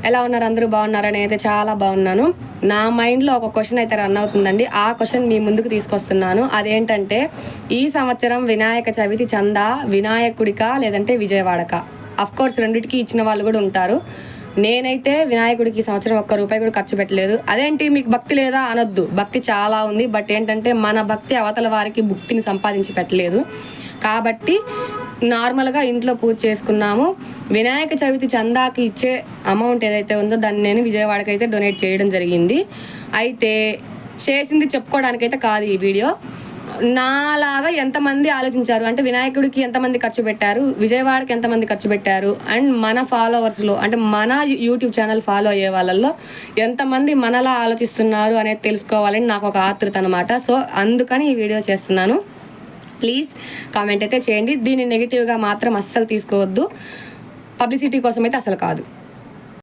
ఎలా ఉన్నారు? అందరూ బాగున్నారా? నేనైతే చాలా బాగున్నాను. నా మైండ్లో ఒక క్వశ్చన్ అయితే రన్ అవుతుందండి. ఆ క్వశ్చన్ మీ ముందుకు తీసుకొస్తున్నాను. అదేంటంటే, ఈ సంవత్సరం వినాయక చవితి చందా వినాయకుడికా లేదంటే విజయవాడకా? అఫ్కోర్స్ రెండింటికి ఇచ్చిన వాళ్ళు కూడా ఉంటారు. నేనైతే వినాయకుడికి ఈ సంవత్సరం ఒక్క రూపాయి కూడా ఖర్చు పెట్టలేదు. అదేంటి మీకు భక్తి లేదా అనొద్దు, భక్తి చాలా ఉంది. బట్ ఏంటంటే మన భక్తి అవతల వారికి భుక్తిని సంపాదించి పెట్టలేదు. కాబట్టి నార్మల్గా ఇంట్లో పూజ చేసుకున్నాము. వినాయక చవితి చందాకి ఇచ్చే అమౌంట్ ఏదైతే ఉందో దాన్ని నేను విజయవాడకి అయితే డొనేట్ చేయడం జరిగింది. అయితే చేసింది చెప్పుకోవడానికైతే కాదు ఈ వీడియో. నాలాగా ఎంతమంది ఆలోచించారు అంటే వినాయకుడికి ఎంతమంది ఖర్చు పెట్టారు, విజయవాడకి ఎంతమంది ఖర్చు పెట్టారు, అండ్ మన ఫాలోవర్స్లో అంటే మన యూట్యూబ్ ఛానల్ ఫాలో అయ్యే వాళ్ళల్లో ఎంతమంది మనలా ఆలోచిస్తున్నారు అనేది తెలుసుకోవాలని నాకు ఒక ఆతృత అనమాట. సో అందుకని ఈ వీడియో చేస్తున్నాను. ప్లీజ్ కామెంట్ అయితే చేయండి. దీన్ని నెగిటివ్గా మాత్రం అస్సలు తీసుకోవద్దు. పబ్లిసిటీ కోసం అయితే అసలు కాదు.